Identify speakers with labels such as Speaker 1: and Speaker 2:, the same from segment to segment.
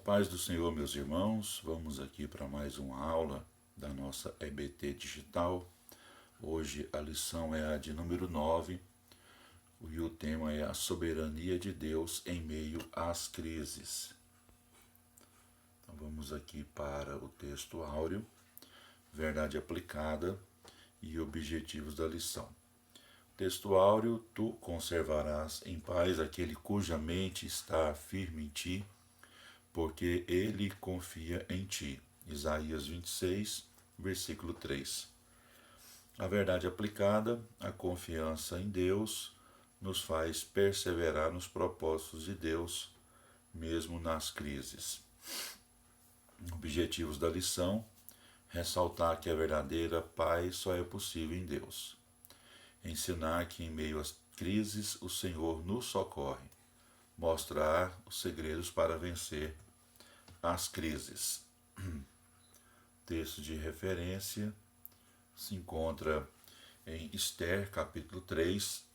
Speaker 1: paz do Senhor, meus irmãos, vamos aqui para mais uma aula da nossa EBT Digital. Hoje a lição é a de número 9 e o tema é a soberania de Deus em meio às crises. Então vamos aqui para o texto áureo, verdade aplicada e objetivos da lição. Texto áureo: tu conservarás em paz aquele cuja mente está firme em ti, porque ele confia em ti. Isaías 26, versículo 3. A verdade aplicada: a confiança em Deus nos faz perseverar nos propósitos de Deus, mesmo nas crises. Objetivos da lição: ressaltar que a verdadeira paz só é possível em Deus. Ensinar que em meio às crises o Senhor nos socorre. Mostrar os segredos para vencer as crises. Texto de referência se encontra em Esther, capítulo 3,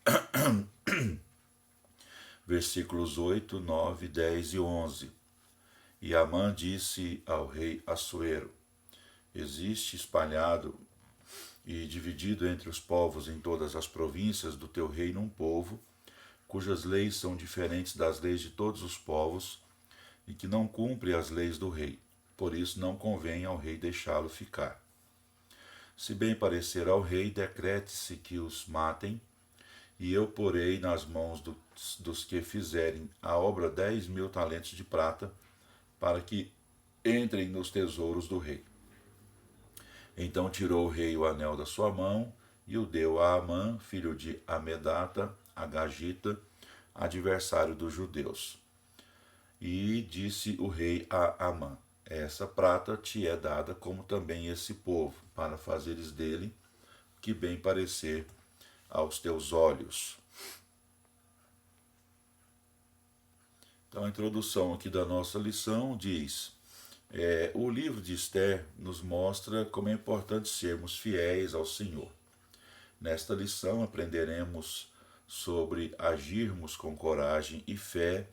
Speaker 1: versículos 8, 9, 10 e 11. E Amã disse ao rei Assuero: existe espalhado e dividido entre os povos em todas as províncias do teu reino um povo, cujas leis são diferentes das leis de todos os povos, e que não cumpre as leis do rei. Por isso não convém ao rei deixá-lo ficar. Se bem parecer ao rei, decrete-se que os matem, e eu porei nas mãos dos que fizerem a obra 10.000 talentos de prata, para que entrem nos tesouros do rei. Então tirou o rei o anel da sua mão e o deu a Amã, filho de Amedata, agagita, adversário dos judeus. E disse o rei a Amã: essa prata te é dada, como também esse povo, para fazeres dele que bem parecer aos teus olhos. Então a introdução aqui da nossa lição diz: o livro de Esther nos mostra como é importante sermos fiéis ao Senhor. Nesta lição aprenderemos sobre agirmos com coragem e fé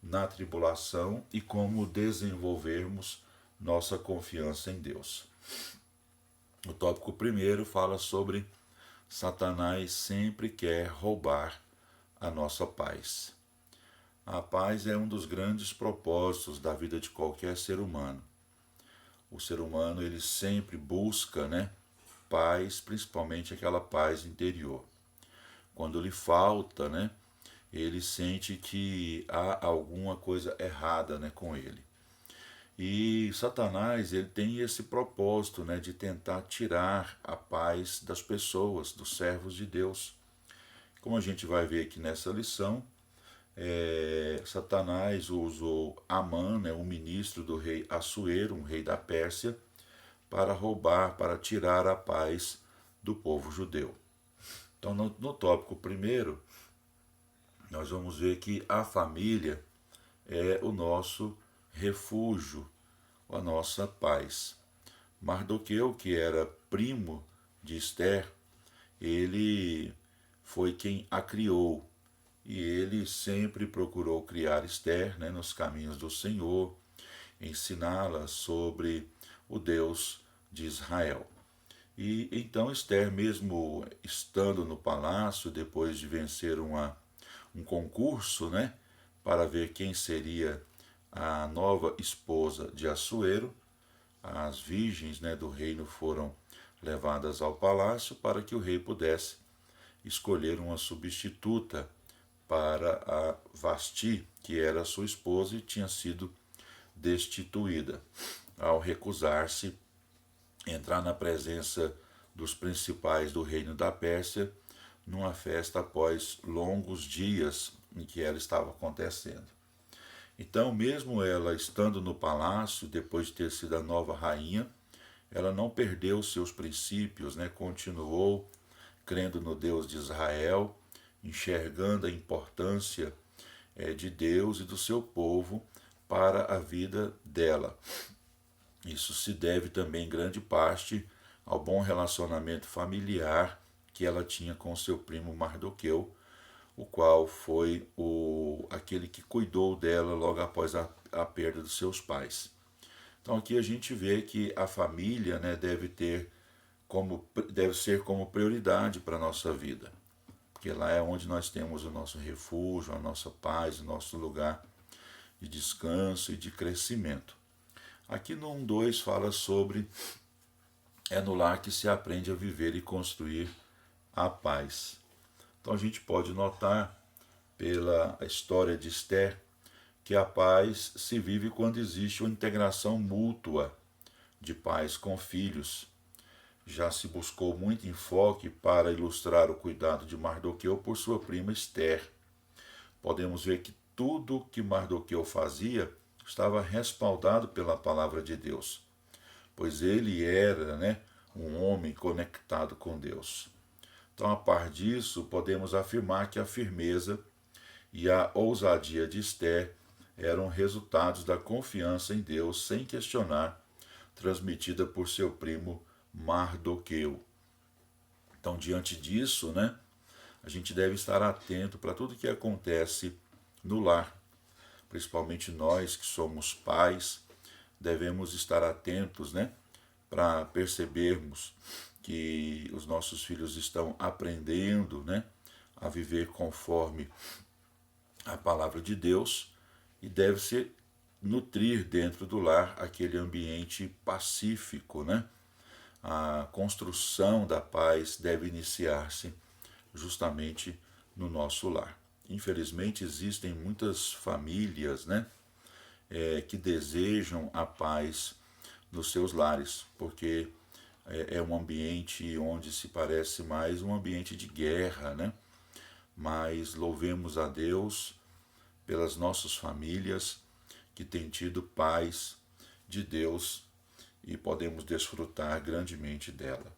Speaker 1: na tribulação e como desenvolvermos nossa confiança em Deus. O tópico primeiro fala sobre Satanás sempre quer roubar a nossa paz. A paz é um dos grandes propósitos da vida de qualquer ser humano. O ser humano ele sempre busca, paz, principalmente aquela paz interior. Quando lhe falta, ele sente que há alguma coisa errada, com ele. E Satanás ele tem esse propósito, de tentar tirar a paz das pessoas, dos servos de Deus. Como a gente vai ver aqui nessa lição, Satanás usou Amã, o ministro do rei Assuero, um rei da Pérsia, para roubar, para tirar a paz do povo judeu. Então, no tópico primeiro, nós vamos ver que a família é o nosso refúgio, a nossa paz. Mardoqueu, que era primo de Esther, ele foi quem a criou. E ele sempre procurou criar Esther nos caminhos do Senhor, ensiná-la sobre o Deus de Israel. E então Esther, mesmo estando no palácio, depois de vencer um concurso, para ver quem seria a nova esposa de Assuero, as virgens do reino foram levadas ao palácio para que o rei pudesse escolher uma substituta para a Vasti, que era sua esposa e tinha sido destituída ao recusar-se entrar na presença dos principais do reino da Pérsia numa festa após longos dias em que ela estava acontecendo. Então, mesmo ela estando no palácio, depois de ter sido a nova rainha, ela não perdeu seus princípios, continuou crendo no Deus de Israel, enxergando a importância de Deus e do seu povo para a vida dela. Isso se deve também em grande parte ao bom relacionamento familiar que ela tinha com seu primo Mardoqueu, o qual foi aquele que cuidou dela logo após a perda dos seus pais. Então aqui a gente vê que a família, né, deve ser como prioridade para a nossa vida, porque lá é onde nós temos o nosso refúgio, a nossa paz, o nosso lugar de descanso e de crescimento. Aqui no 1:2 fala sobre no lar que se aprende a viver e construir a paz. Então a gente pode notar pela história de Esther que a paz se vive quando existe uma integração mútua de pais com filhos. Já se buscou muito enfoque para ilustrar o cuidado de Mardoqueu por sua prima Esther. Podemos ver que tudo que Mardoqueu fazia estava respaldado pela palavra de Deus, pois ele era, um homem conectado com Deus. Então, a par disso, podemos afirmar que a firmeza e a ousadia de Esther eram resultados da confiança em Deus sem questionar, transmitida por seu primo Mardoqueu. Então, diante disso, a gente deve estar atento para tudo que acontece no lar. Principalmente nós que somos pais, devemos estar atentos, para percebermos que os nossos filhos estão aprendendo, a viver conforme a palavra de Deus, e deve-se nutrir dentro do lar aquele ambiente pacífico, A construção da paz deve iniciar-se justamente no nosso lar. Infelizmente existem muitas famílias, que desejam a paz nos seus lares, porque é um ambiente onde se parece mais um ambiente de guerra, Mas louvemos a Deus pelas nossas famílias que têm tido paz de Deus e podemos desfrutar grandemente dela.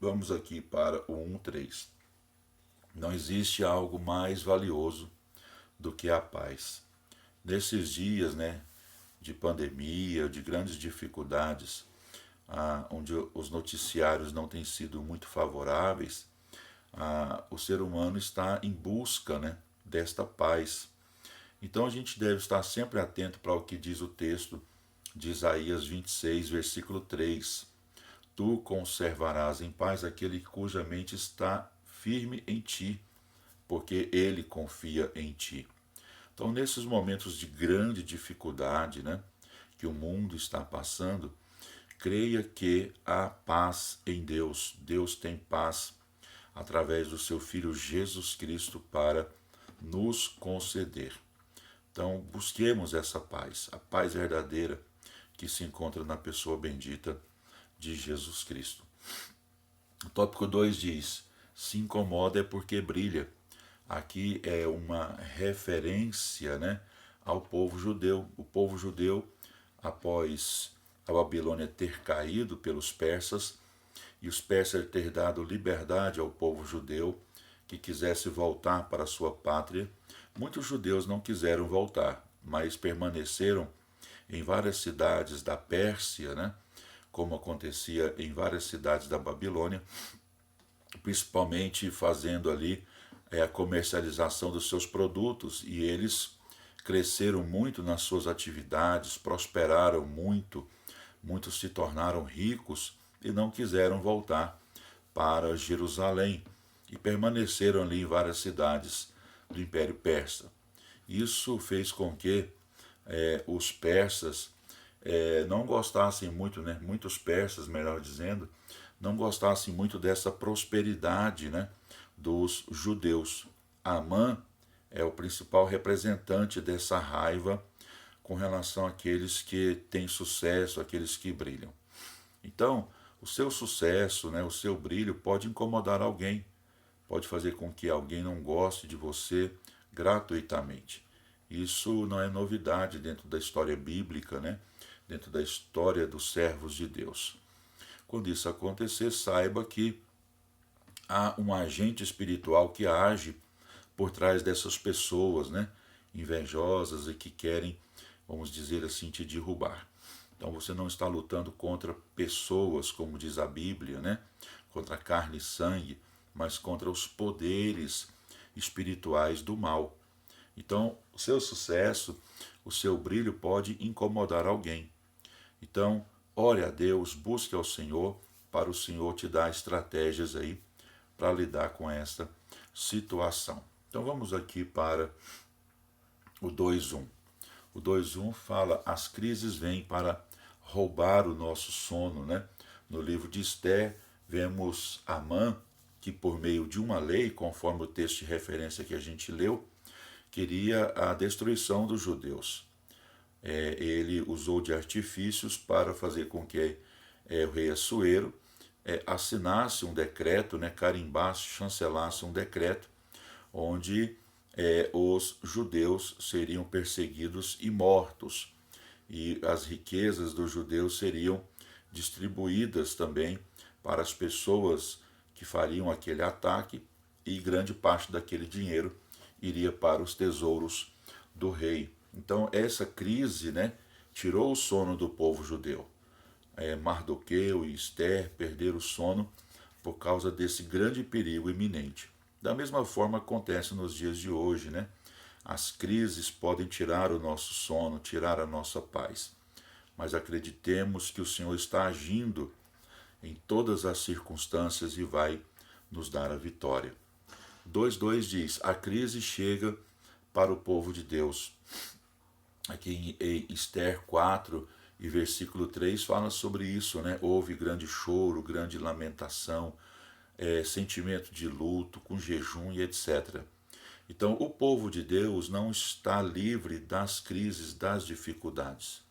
Speaker 1: Vamos aqui para o 1:3. Não existe algo mais valioso do que a paz. Nesses dias, de pandemia, de grandes dificuldades, onde os noticiários não têm sido muito favoráveis, o ser humano está em busca, desta paz. Então a gente deve estar sempre atento para o que diz o texto de Isaías 26, versículo 3. Tu conservarás em paz aquele cuja mente está firme em ti, porque ele confia em ti. Então, nesses momentos de grande dificuldade, que o mundo está passando, creia que há paz em Deus. Deus tem paz através do seu Filho Jesus Cristo para nos conceder. Então, busquemos essa paz, a paz verdadeira que se encontra na pessoa bendita de Jesus Cristo. O tópico 2 diz: se incomoda é porque brilha. Aqui é uma referência, ao povo judeu. O povo judeu, após a Babilônia ter caído pelos persas, e os persas ter dado liberdade ao povo judeu que quisesse voltar para a sua pátria, muitos judeus não quiseram voltar, mas permaneceram em várias cidades da Pérsia, como acontecia em várias cidades da Babilônia, principalmente fazendo ali a comercialização dos seus produtos, e eles cresceram muito nas suas atividades, prosperaram muito, muitos se tornaram ricos e não quiseram voltar para Jerusalém e permaneceram ali em várias cidades do Império Persa. Isso fez com que os persas não gostassem muito, muitos persas, melhor dizendo, não gostassem muito dessa prosperidade, dos judeus. Amã é o principal representante dessa raiva com relação àqueles que têm sucesso, àqueles que brilham. Então, o seu sucesso, o seu brilho pode incomodar alguém, pode fazer com que alguém não goste de você gratuitamente. Isso não é novidade dentro da história bíblica, dentro da história dos servos de Deus. Quando isso acontecer, saiba que há um agente espiritual que age por trás dessas pessoas, invejosas e que querem, vamos dizer assim, te derrubar. Então você não está lutando contra pessoas, como diz a Bíblia, contra carne e sangue, mas contra os poderes espirituais do mal. Então, o seu sucesso, o seu brilho pode incomodar alguém. Então, ore a Deus, busque ao Senhor, para o Senhor te dar estratégias aí para lidar com essa situação. Então, vamos aqui para o 2:1. O 2:1 fala: as crises vêm para roubar o nosso sono, né? No livro de Esther, vemos Amã, que por meio de uma lei, conforme o texto de referência que a gente leu, queria a destruição dos judeus. Ele usou de artifícios para fazer com que o rei Assuero assinasse um decreto, né, carimbasse, chancelasse um decreto, onde os judeus seriam perseguidos e mortos, e as riquezas dos judeus seriam distribuídas também para as pessoas que fariam aquele ataque, e grande parte daquele dinheiro iria para os tesouros do rei. Então essa crise, né, tirou o sono do povo judeu. Mardoqueu e Esther perderam o sono por causa desse grande perigo iminente. Da mesma forma acontece nos dias de hoje, né? As crises podem tirar o nosso sono, tirar a nossa paz. Mas acreditemos que o Senhor está agindo em todas as circunstâncias e vai nos dar a vitória. 2:2 diz: a crise chega para o povo de Deus. Aqui em Esther 4 e versículo 3 fala sobre isso, né? Houve grande choro, grande lamentação, sentimento de luto, com jejum e etc. Então, o povo de Deus não está livre das crises, das dificuldades.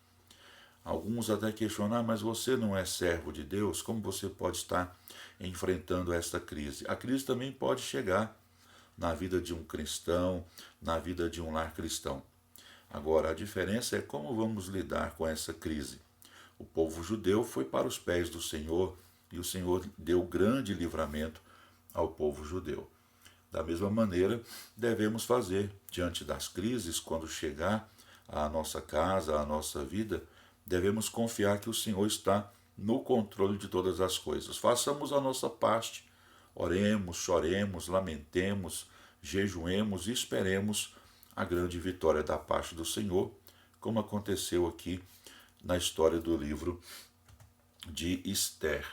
Speaker 1: Alguns até questionam: mas você não é servo de Deus? Como você pode estar enfrentando esta crise? A crise também pode chegar na vida de um cristão, na vida de um lar cristão. Agora, a diferença é como vamos lidar com essa crise. O povo judeu foi para os pés do Senhor e o Senhor deu grande livramento ao povo judeu. Da mesma maneira, devemos fazer diante das crises, quando chegar à nossa casa, à nossa vida, devemos confiar que o Senhor está no controle de todas as coisas. Façamos a nossa parte, oremos, choremos, lamentemos, jejuemos e esperemos a grande vitória da parte do Senhor, como aconteceu aqui na história do livro de Esther.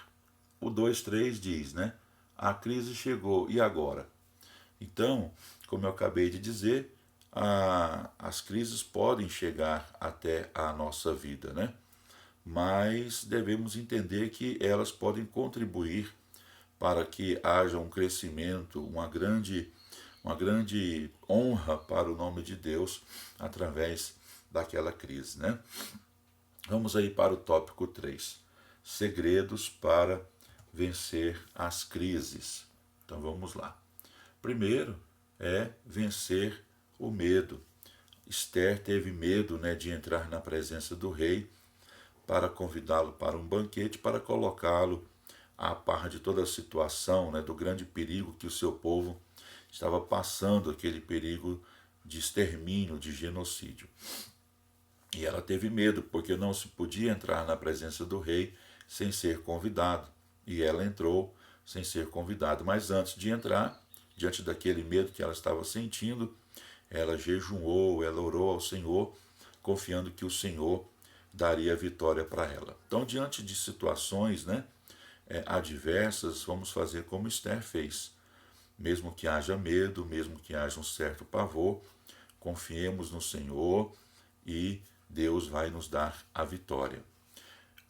Speaker 1: O 2:3 diz, né? A crise chegou, e agora? Então, como eu acabei de dizer, as crises podem chegar até a nossa vida, né? Mas devemos entender que elas podem contribuir para que haja um crescimento, uma grande honra para o nome de Deus através daquela crise, né? Vamos aí para o tópico 3. Segredos para vencer as crises. Então vamos lá. Primeiro é vencer o medo. Esther teve medo, né, de entrar na presença do rei para convidá-lo para um banquete, para colocá-lo a par de toda a situação, né, do grande perigo que o seu povo estava passando, aquele perigo de extermínio, de genocídio. E ela teve medo, porque não se podia entrar na presença do rei sem ser convidado. E ela entrou sem ser convidada. Mas antes de entrar, diante daquele medo que ela estava sentindo, ela jejuou, ela orou ao Senhor, confiando que o Senhor daria a vitória para ela. Então, diante de situações, né, adversas, vamos fazer como Esther fez. Mesmo que haja medo, mesmo que haja um certo pavor, confiemos no Senhor e Deus vai nos dar a vitória.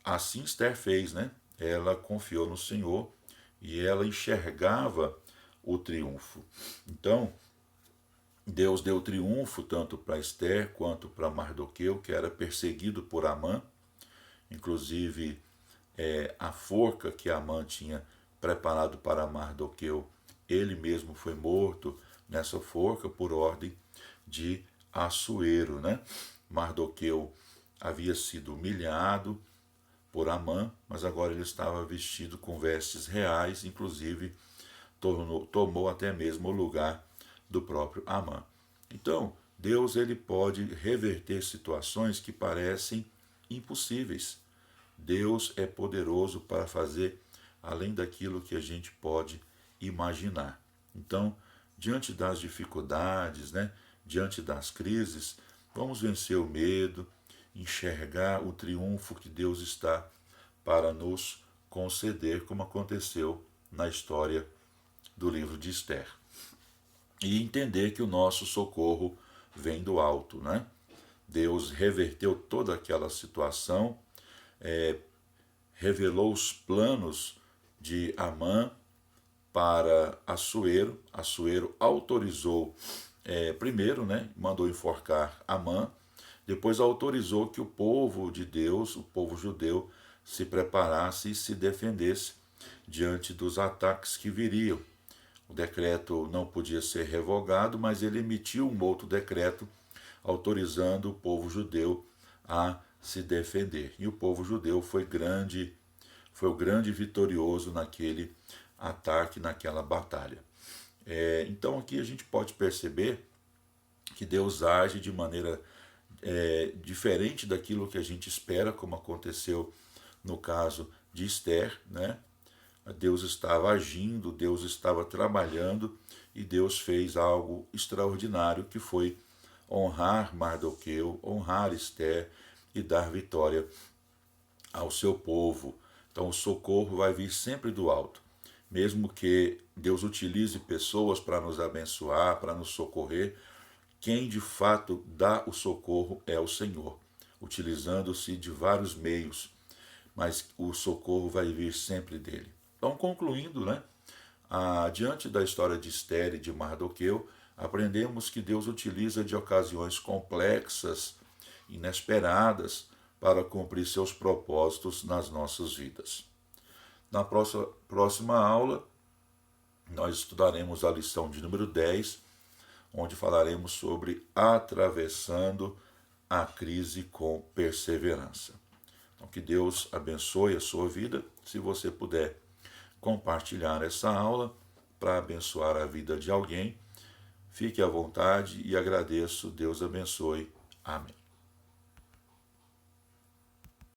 Speaker 1: Assim Esther fez, né? Ela confiou no Senhor e ela enxergava o triunfo. Então, Deus deu triunfo tanto para Esther quanto para Mardoqueu, que era perseguido por Amã. Inclusive, a forca que Amã tinha preparado para Mardoqueu, ele mesmo foi morto nessa forca por ordem de Assuero, né? Mardoqueu havia sido humilhado por Amã, mas agora ele estava vestido com vestes reais, inclusive tomou até mesmo o lugar do próprio Amã. Então, Deus ele pode reverter situações que parecem impossíveis. Deus é poderoso para fazer além daquilo que a gente pode imaginar. Então, diante das dificuldades, né, diante das crises, vamos vencer o medo, enxergar o triunfo que Deus está para nos conceder, como aconteceu na história do livro de Esther. E entender que o nosso socorro vem do alto, né? Deus reverteu toda aquela situação, revelou os planos de Amã para Assuero. Assuero autorizou, primeiro, né, mandou enforcar Amã, depois autorizou que o povo de Deus, o povo judeu, se preparasse e se defendesse diante dos ataques que viriam. O decreto não podia ser revogado, mas ele emitiu um outro decreto autorizando o povo judeu a se defender. E o povo judeu foi o grande vitorioso naquele ataque, naquela batalha. Então aqui a gente pode perceber que Deus age de maneira diferente daquilo que a gente espera, como aconteceu no caso de Esther, né? Deus estava agindo, Deus estava trabalhando e Deus fez algo extraordinário, que foi honrar Mardoqueu, honrar Esther e dar vitória ao seu povo. Então o socorro vai vir sempre do alto. Mesmo que Deus utilize pessoas para nos abençoar, para nos socorrer, quem de fato dá o socorro é o Senhor, utilizando-se de vários meios, mas o socorro vai vir sempre dele. Então, concluindo, né, diante da história de Esther e de Mardoqueu, aprendemos que Deus utiliza de ocasiões complexas, inesperadas, para cumprir seus propósitos nas nossas vidas. Na próxima aula, nós estudaremos a lição de número 10, onde falaremos sobre atravessando a crise com perseverança. Então, que Deus abençoe a sua vida. Se você puder compartilhar essa aula para abençoar a vida de alguém, fique à vontade e agradeço. Deus abençoe. Amém.